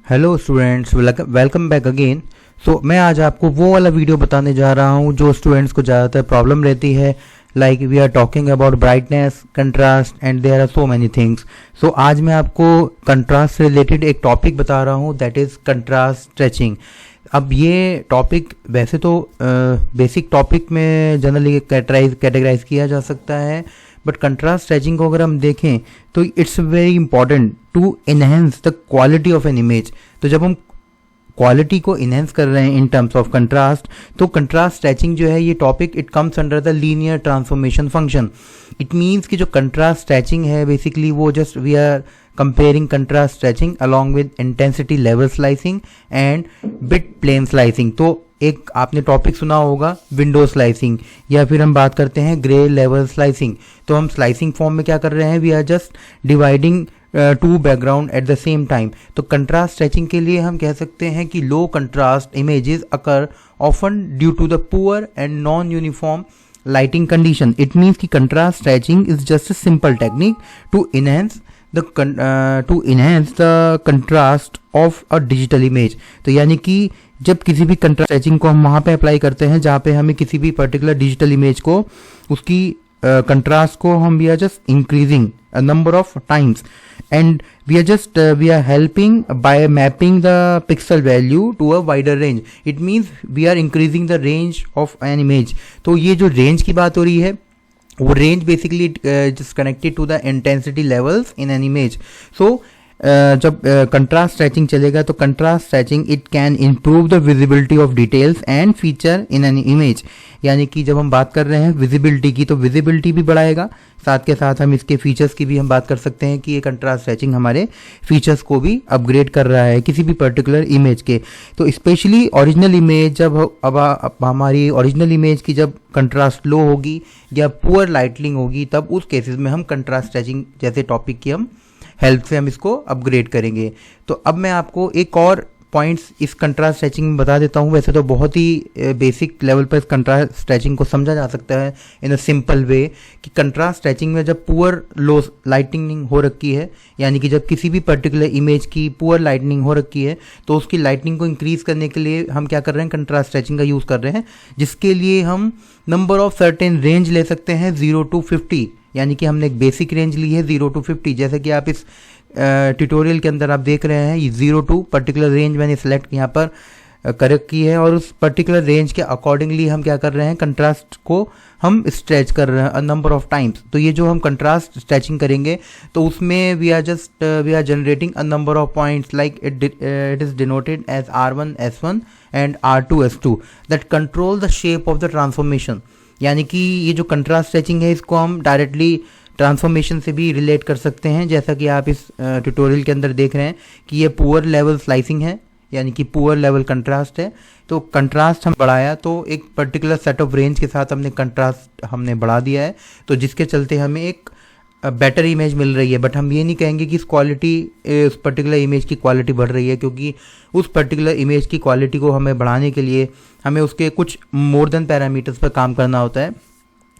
Hello students, welcome back again. So मैं आज आपको वो वाला वीडियो बताने जा रहा हूँ जो स्टूडेंट्स को ज़्यादातर प्रॉब्लम रहती है। Like we are talking about brightness, contrast and there are so many things. So आज मैं आपको कंट्रास्ट से रिलेटेड एक टॉपिक बता रहा हूँ, दैट इज़ कंट्रास्ट स्ट्रेचिंग। अब ये टॉपिक वैसे तो बेसिक टॉपिक में जनरली कैटेगराइज किया जा सकता है, बट कंट्रास्ट स्ट्रेचिंग को अगर हम देखें तो it's very important to enhance the quality of an image. तो जब हम क्वालिटी को इनहेंस कर रहे हैं इन टर्म्स ऑफ कंट्रास्ट, तो कंट्रास्ट स्ट्रेचिंग जो है ये topic it comes under the linear transformation function. It means कि जो कंट्रास्ट स्ट्रेचिंग है बेसिकली वो just we are comparing contrast stretching along with intensity level slicing and bit plane slicing। तो एक आपने टॉपिक सुना होगा विंडो स्लाइसिंग, या फिर हम बात करते हैं ग्रे लेवल स्लाइसिंग। तो हम स्लाइसिंग फॉर्म में क्या कर रहे हैं, we are just dividing to background at the same time. तो कंट्रास्ट स्ट्रेचिंग के लिए हम कह सकते हैं कि low contrast images occur often due to the poor and non uniform lighting condition। It means कि contrast stretching is just a simple technique to enhance the contrast of a digital image। तो यानी कि जब किसी भी contrast stretching को हम वहाँ पे अप्लाई करते हैं जहाँ पे हमें किसी भी पर्टिकुलर डिजिटल इमेज को उसकी कंट्रास्ट को हम we are just increasing a number of times and we are helping by mapping the pixel value to a wider range। it means we are increasing the range of an image। तो ये जो range की बात हो रही है वो range basically just connected to the intensity levels in an image। so जब कंट्रास्ट स्ट्रेचिंग चलेगा तो contrast stretching it can improve the visibility of details and feature in an image. यानी कि जब हम बात कर रहे हैं विजिबिलिटी की, तो विजिबिलिटी भी बढ़ाएगा, साथ के साथ हम इसके फीचर्स की भी हम बात कर सकते हैं कि ये कंट्रास्ट स्ट्रेचिंग हमारे फीचर्स को भी अपग्रेड कर रहा है किसी भी पर्टिकुलर इमेज के। तो स्पेशली ओरिजिनल इमेज जब अब हमारी ओरिजिनल इमेज की जब कंट्रास्ट लो होगी या पुअर लाइटनिंग होगी, तब उस केसेस में हम कंट्रास्ट स्ट्रेचिंग जैसे टॉपिक की हम हेल्प से हम इसको अपग्रेड करेंगे। तो अब मैं आपको एक और पॉइंट्स इस कंट्रास्ट स्ट्रेचिंग में बता देता हूँ। वैसे तो बहुत ही बेसिक लेवल पर इस कंट्रास्ट स्ट्रेचिंग को समझा जा सकता है इन अ सिंपल वे कि कंट्रास्ट स्ट्रेचिंग में जब पुअर लो लाइटनिंग हो रखी है, यानी कि जब किसी भी पर्टिकुलर इमेज की पुअर लाइटनिंग हो रखी है, तो उसकी लाइटनिंग को इंक्रीज करने के लिए हम क्या कर रहे हैं, कंट्रास्ट स्ट्रेचिंग का यूज़ कर रहे हैं, जिसके लिए हम नंबर ऑफ सर्टेन रेंज ले सकते हैं 0 to 50। यानी कि हमने एक बेसिक रेंज ली है 0 to 50, जैसे कि आप इस ट्यूटोरियल के अंदर आप देख रहे हैं ये 0 to पर्टिकुलर रेंज मैंने सेलेक्ट यहाँ पर करेक्ट की है, और उस पर्टिकुलर रेंज के अकॉर्डिंगली हम क्या कर रहे हैं, कंट्रास्ट को हम स्ट्रेच कर रहे हैं अ नंबर ऑफ टाइम्स। तो ये जो हम कंट्रास्ट स्ट्रेचिंग करेंगे तो उसमें we are generating a number of points like it is denoted as R1 S1 and R2 S2 that control the shape of the transformation. यानी कि ये जो कंट्रास्ट स्ट्रेचिंग है इसको हम डायरेक्टली ट्रांसफॉर्मेशन से भी रिलेट कर सकते हैं, जैसा कि आप इस ट्यूटोरियल के अंदर देख रहे हैं कि ये पुअर लेवल स्लाइसिंग है, यानी कि पुअर लेवल कंट्रास्ट है। तो कंट्रास्ट हम बढ़ाया तो एक पर्टिकुलर सेट ऑफ रेंज के साथ हमने कंट्रास्ट हमने बढ़ा दिया है, तो जिसके चलते हमें एक बेटर इमेज मिल रही है। बट हम ये नहीं कहेंगे कि उस पर्टिकुलर इमेज की क्वालिटी बढ़ रही है, क्योंकि उस पर्टिकुलर इमेज की क्वालिटी को हमें बढ़ाने के लिए हमें उसके कुछ मोर देन पैरामीटर्स पर काम करना होता है।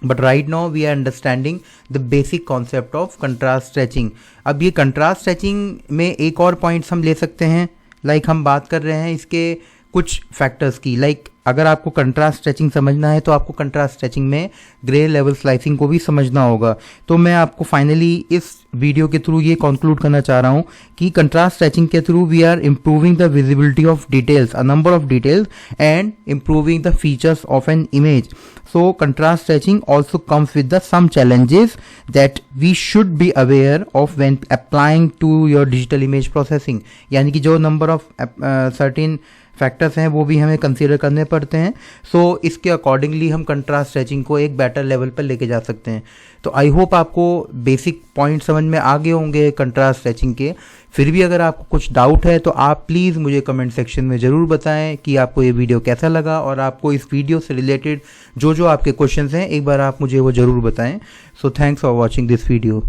But right now we are understanding the basic concept of contrast stretching. अब ये कंट्रास्ट स्ट्रेचिंग में एक और पॉइंट्स हम ले सकते हैं, लाइक हम बात कर रहे हैं इसके कुछ फैक्टर्स की। लाइक अगर आपको कंट्रास्ट स्ट्रेचिंग समझना है तो आपको कंट्रास्ट स्ट्रेचिंग में ग्रे लेवल स्लाइसिंग को भी समझना होगा। तो मैं आपको फाइनली इस वीडियो के थ्रू ये कंक्लूड करना चाह रहा हूँ कि कंट्रास्ट स्ट्रेचिंग के through we are improving the visibility of details, a number of details and improving the features of an image. So contrast stretching also comes with some challenges that we should be aware of when applying to your digital image processing। यानी कि जो number of certain factors हैं वो भी हमें consider करने पड़ते हैं। सो इसके अकॉर्डिंगली हम कंट्रास्ट स्ट्रेचिंग को एक बेटर लेवल पर लेके जा सकते हैं। तो आई होप आपको बेसिक पॉइंट समझ में आ गए होंगे कंट्रास्ट स्ट्रेचिंग के। फिर भी अगर आपको कुछ डाउट है तो आप प्लीज़ मुझे कमेंट सेक्शन में ज़रूर बताएं कि आपको ये वीडियो कैसा लगा, और आपको इस वीडियो से रिलेटेड जो आपके क्वेश्चंस हैं एक बार आप मुझे वो ज़रूर बताएं। So thanks for watching this video.